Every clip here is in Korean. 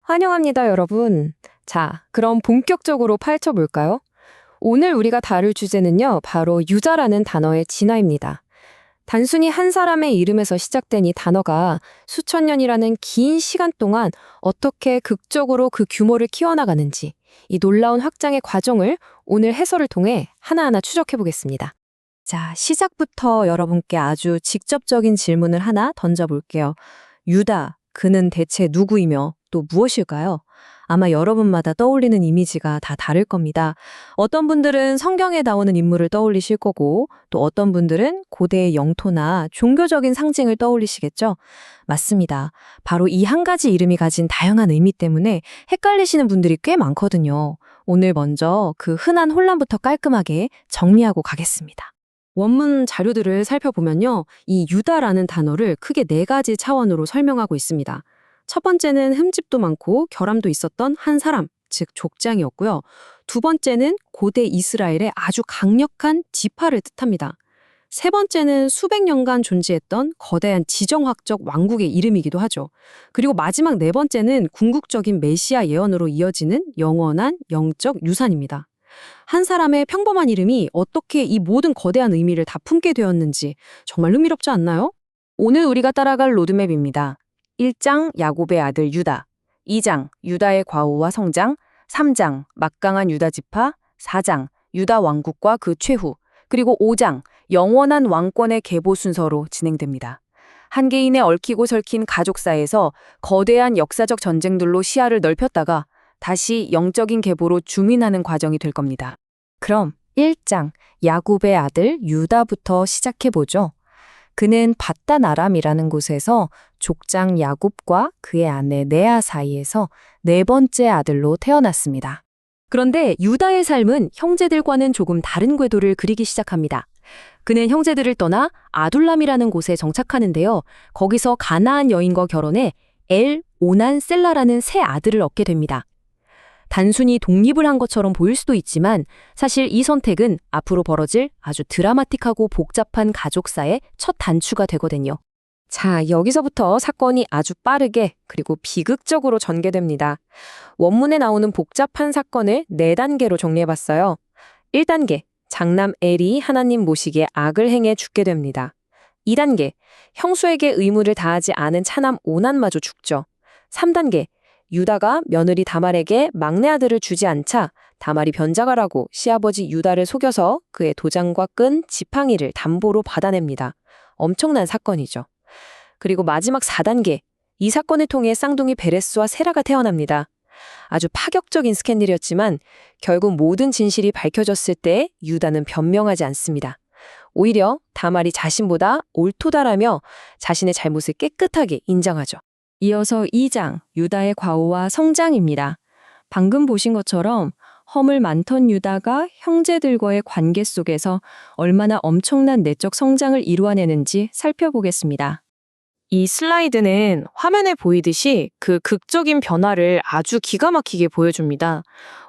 환영합니다, 여러분. 자, 그럼 본격적으로 파헤쳐 볼까요? 오늘 우리가 다룰 주제는요, 바로 유다라는 단어의 진화입니다. 단순히 한 사람의 이름에서 시작된 이 단어가 수천 년이라는 긴 시간 동안 어떻게 극적으로 그 규모를 키워나가는지, 이 놀라운 확장의 과정을 오늘 해설을 통해 하나하나 추적해 보겠습니다. 자, 시작부터 여러분께 아주 직접적인 질문을 하나 던져볼게요. 유다, 그는 대체 누구이며 또 무엇일까요? 아마 여러분마다 떠올리는 이미지가 다 다를 겁니다. 어떤 분들은 성경에 나오는 인물을 떠올리실 거고, 또 어떤 분들은 고대의 영토나 종교적인 상징을 떠올리시겠죠? 맞습니다. 바로 이 한 가지 이름이 가진 다양한 의미 때문에 헷갈리시는 분들이 꽤 많거든요. 오늘 먼저 그 흔한 혼란부터 깔끔하게 정리하고 가겠습니다. 원문 자료들을 살펴보면요, 이 유다라는 단어를 크게 네 가지 차원으로 설명하고 있습니다. 첫 번째는 흠집도 많고 결함도 있었던 한 사람, 즉 족장이었고요. 두 번째는 고대 이스라엘의 아주 강력한 지파를 뜻합니다. 세 번째는 수백 년간 존재했던 거대한 지정학적 왕국의 이름이기도 하죠. 그리고 마지막 네 번째는 궁극적인 메시아 예언으로 이어지는 영원한 영적 유산입니다. 한 사람의 평범한 이름이 어떻게 이 모든 거대한 의미를 다 품게 되었는지 정말 흥미롭지 않나요? 오늘 우리가 따라갈 로드맵입니다. 1장 야곱의 아들 유다, 2장 유다의 과후와 성장, 3장 막강한 유다 지파, 4장 유다 왕국과 그 최후, 그리고 5장 영원한 왕권의 계보 순서로 진행됩니다. 한 개인의 얽히고 설킨 가족사에서 거대한 역사적 전쟁들로 시야를 넓혔다가 다시 영적인 계보로 주민하는 과정이 될 겁니다. 그럼 1장 야곱의 아들 유다부터 시작해보죠. 그는 밧단 아람이라는 곳에서 족장 야곱과 그의 아내 레아 사이에서 네 번째 아들로 태어났습니다. 그런데 유다의 삶은 형제들과는 조금 다른 궤도를 그리기 시작합니다. 그는 형제들을 떠나 아둘람이라는 곳에 정착하는데요. 거기서 가나안 여인과 결혼해 엘 오난 셀라라는 새 아들을 얻게 됩니다. 단순히 독립을 한 것처럼 보일 수도 있지만 사실 이 선택은 앞으로 벌어질 아주 드라마틱하고 복잡한 가족사의 첫 단추가 되거든요. 자, 여기서부터 사건이 아주 빠르게 그리고 비극적으로 전개됩니다. 원문에 나오는 복잡한 사건을 4단계로 정리해봤어요. 1단계, 장남 엘이 하나님 모시기에 악을 행해 죽게 됩니다. 2단계, 형수에게 의무를 다하지 않은 차남 오난마저 죽죠. 3단계, 유다가 며느리 다말에게 막내 아들을 주지 않자 다말이 변장하라고 시아버지 유다를 속여서 그의 도장과 끈, 지팡이를 담보로 받아냅니다. 엄청난 사건이죠. 그리고 마지막 4단계, 이 사건을 통해 쌍둥이 베레스와 세라가 태어납니다. 아주 파격적인 스캔들이었지만 결국 모든 진실이 밝혀졌을 때 유다는 변명하지 않습니다. 오히려 다말이 자신보다 옳도다라며 자신의 잘못을 깨끗하게 인정하죠. 이어서 2장, 유다의 과오와 성장입니다. 방금 보신 것처럼 허물 많던 유다가 형제들과의 관계 속에서 얼마나 엄청난 내적 성장을 이루어내는지 살펴보겠습니다. 이 슬라이드는 화면에 보이듯이 그 극적인 변화를 아주 기가 막히게 보여줍니다.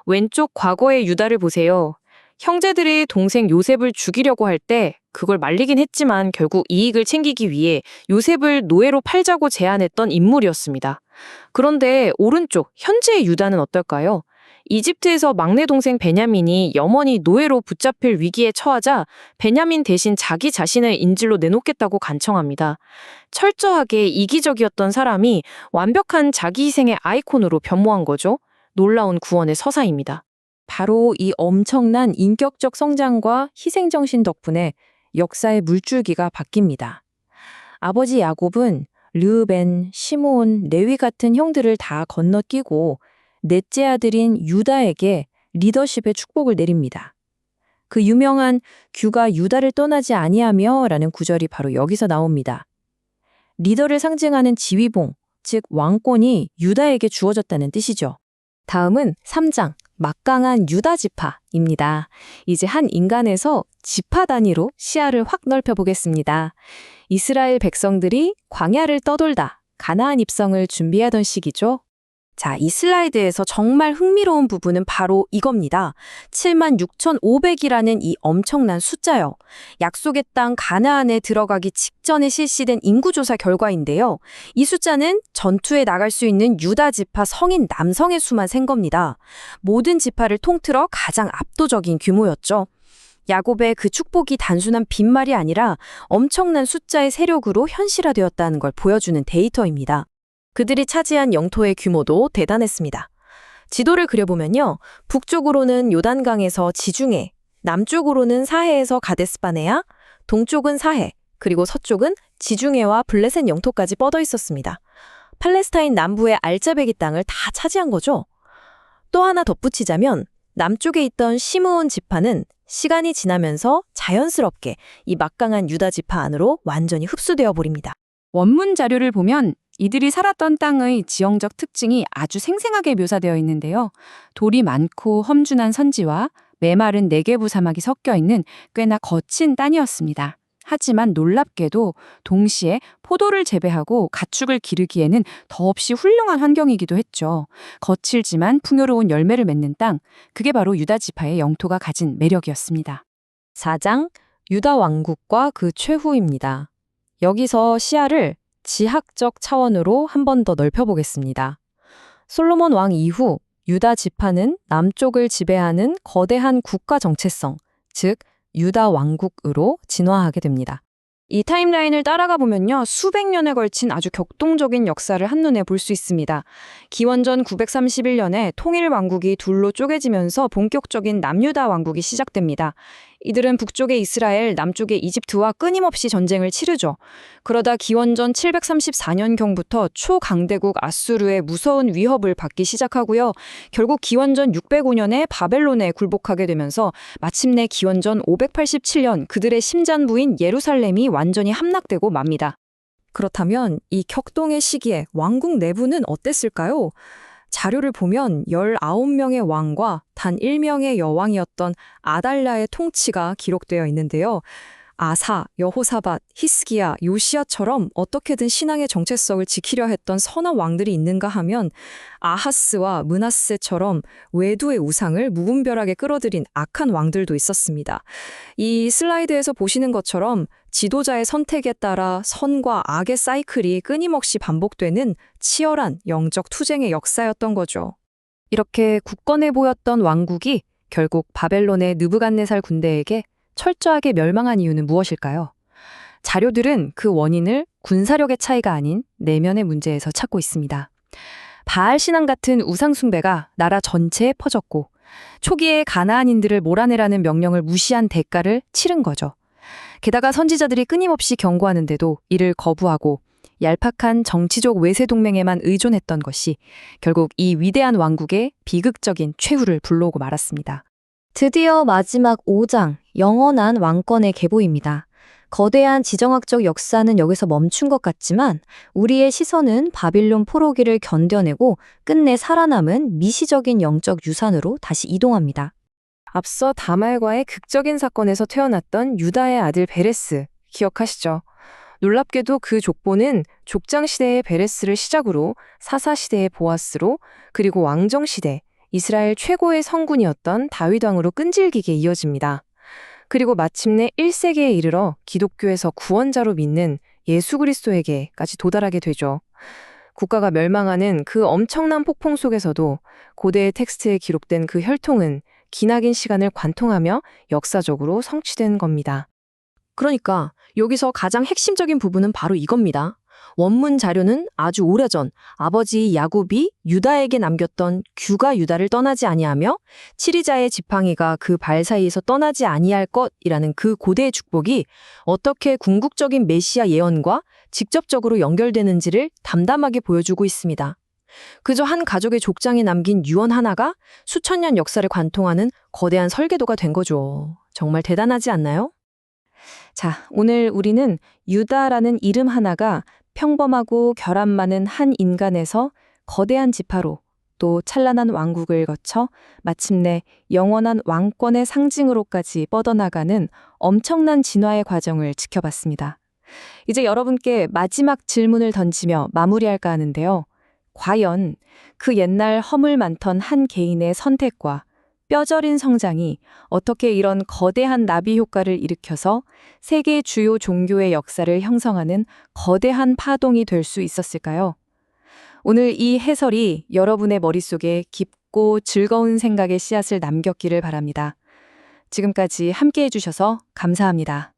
왼쪽 과거의 유다를 보세요. 형제들이 동생 요셉을 죽이려고 할 때 그걸 말리긴 했지만 결국 이익을 챙기기 위해 요셉을 노예로 팔자고 제안했던 인물이었습니다. 그런데 오른쪽 현재의 유다는 어떨까요? 이집트에서 막내 동생 베냐민이 염원이 노예로 붙잡힐 위기에 처하자 베냐민 대신 자기 자신을 인질로 내놓겠다고 간청합니다. 철저하게 이기적이었던 사람이 완벽한 자기 희생의 아이콘으로 변모한 거죠. 놀라운 구원의 서사입니다. 바로 이 엄청난 인격적 성장과 희생정신 덕분에 역사의 물줄기가 바뀝니다. 아버지 야곱은 르우벤, 시므온, 레위 같은 형들을 다 건너뛰고 넷째 아들인 유다에게 리더십의 축복을 내립니다. 그 유명한 규가 유다를 떠나지 아니하며 라는 구절이 바로 여기서 나옵니다. 리더를 상징하는 지휘봉, 즉 왕권이 유다에게 주어졌다는 뜻이죠. 다음은 3장. 막강한 유다 지파입니다. 이제 한 인간에서 지파 단위로 시야를 확 넓혀보겠습니다. 이스라엘 백성들이 광야를 떠돌다 가나안 입성을 준비하던 시기죠. 자, 이 슬라이드에서 정말 흥미로운 부분은 바로 이겁니다. 76,500이라는 이 엄청난 숫자요. 약속의 땅 가나안에 들어가기 직전에 실시된 인구조사 결과인데요. 이 숫자는 전투에 나갈 수 있는 유다 지파 성인 남성의 수만 센 겁니다. 모든 지파를 통틀어 가장 압도적인 규모였죠. 야곱의 그 축복이 단순한 빈말이 아니라 엄청난 숫자의 세력으로 현실화되었다는 걸 보여주는 데이터입니다. 그들이 차지한 영토의 규모도 대단했습니다. 지도를 그려보면요. 북쪽으로는 요단강에서 지중해, 남쪽으로는 사해에서 가데스바네아, 동쪽은 사해, 그리고 서쪽은 지중해와 블레셋 영토까지 뻗어 있었습니다. 팔레스타인 남부의 알짜배기 땅을 다 차지한 거죠. 또 하나 덧붙이자면 남쪽에 있던 시므온 지파는 시간이 지나면서 자연스럽게 이 막강한 유다 지파 안으로 완전히 흡수되어 버립니다. 원문 자료를 보면 이들이 살았던 땅의 지형적 특징이 아주 생생하게 묘사되어 있는데요. 돌이 많고 험준한 선지와 메마른 네게부 사막이 섞여 있는 꽤나 거친 땅이었습니다. 하지만 놀랍게도 동시에 포도를 재배하고 가축을 기르기에는 더없이 훌륭한 환경이기도 했죠. 거칠지만 풍요로운 열매를 맺는 땅, 그게 바로 유다 지파의 영토가 가진 매력이었습니다. 4장 유다 왕국과 그 최후입니다. 여기서 시야를 지학적 차원으로 한 번 더 넓혀보겠습니다. 솔로몬 왕 이후 유다 지파는 남쪽을 지배하는 거대한 국가 정체성, 즉 유다 왕국으로 진화하게 됩니다. 이 타임라인을 따라가 보면요. 수백 년에 걸친 아주 격동적인 역사를 한눈에 볼 수 있습니다. 기원전 931년에 통일 왕국이 둘로 쪼개지면서 본격적인 남유다 왕국이 시작됩니다. 이들은 북쪽의 이스라엘, 남쪽의 이집트와 끊임없이 전쟁을 치르죠. 그러다 기원전 734년경부터 초강대국 아수르의 무서운 위협을 받기 시작하고요. 결국 기원전 605년에 바벨론에 굴복하게 되면서 마침내 기원전 587년 그들의 심장부인 예루살렘이 완전히 함락되고 맙니다. 그렇다면 이 격동의 시기에 왕국 내부는 어땠을까요? 자료를 보면 19명의 왕과 단 1명의 여왕이었던 아달랴의 통치가 기록되어 있는데요. 아사, 여호사밧, 히스기야, 요시야처럼 어떻게든 신앙의 정체성을 지키려 했던 선한 왕들이 있는가 하면 아하스와 므낫세처럼 외도의 우상을 무분별하게 끌어들인 악한 왕들도 있었습니다. 이 슬라이드에서 보시는 것처럼 지도자의 선택에 따라 선과 악의 사이클이 끊임없이 반복되는 치열한 영적 투쟁의 역사였던 거죠. 이렇게 굳건해 보였던 왕국이 결국 바벨론의 느부갓네살 군대에게 철저하게 멸망한 이유는 무엇일까요? 자료들은 그 원인을 군사력의 차이가 아닌 내면의 문제에서 찾고 있습니다. 바알 신앙 같은 우상 숭배가 나라 전체에 퍼졌고 초기에 가나안인들을 몰아내라는 명령을 무시한 대가를 치른 거죠. 게다가 선지자들이 끊임없이 경고하는데도 이를 거부하고 얄팍한 정치적 외세 동맹에만 의존했던 것이 결국 이 위대한 왕국의 비극적인 최후를 불러오고 말았습니다. 드디어 마지막 5장, 영원한 왕권의 계보입니다. 거대한 지정학적 역사는 여기서 멈춘 것 같지만 우리의 시선은 바빌론 포로기를 견뎌내고 끝내 살아남은 미시적인 영적 유산으로 다시 이동합니다. 앞서 다말과의 극적인 사건에서 태어났던 유다의 아들 베레스, 기억하시죠? 놀랍게도 그 족보는 족장시대의 베레스를 시작으로 사사시대의 보아스로 그리고 왕정시대, 이스라엘 최고의 성군이었던 다윗 왕으로 끈질기게 이어집니다. 그리고 마침내 1세기에 이르러 기독교에서 구원자로 믿는 예수 그리스도에게까지 도달하게 되죠. 국가가 멸망하는 그 엄청난 폭풍 속에서도 고대의 텍스트에 기록된 그 혈통은 기나긴 시간을 관통하며 역사적으로 성취된 겁니다. 그러니까 여기서 가장 핵심적인 부분은 바로 이겁니다. 원문 자료는 아주 오래전 아버지 야곱이 유다에게 남겼던 규가 유다를 떠나지 아니하며 치리자의 지팡이가 그 발 사이에서 떠나지 아니할 것이라는 그 고대의 축복이 어떻게 궁극적인 메시아 예언과 직접적으로 연결되는지를 담담하게 보여주고 있습니다. 그저 한 가족의 족장에 남긴 유언 하나가 수천 년 역사를 관통하는 거대한 설계도가 된 거죠. 정말 대단하지 않나요? 자, 오늘 우리는 유다라는 이름 하나가 평범하고 결함 많은 한 인간에서 거대한 지파로 또 찬란한 왕국을 거쳐 마침내 영원한 왕권의 상징으로까지 뻗어나가는 엄청난 진화의 과정을 지켜봤습니다. 이제 여러분께 마지막 질문을 던지며 마무리할까 하는데요. 과연 그 옛날 허물 많던 한 개인의 선택과 뼈저린 성장이 어떻게 이런 거대한 나비 효과를 일으켜서 세계 주요 종교의 역사를 형성하는 거대한 파동이 될 수 있었을까요? 오늘 이 해설이 여러분의 머릿속에 깊고 즐거운 생각의 씨앗을 남겼기를 바랍니다. 지금까지 함께 해주셔서 감사합니다.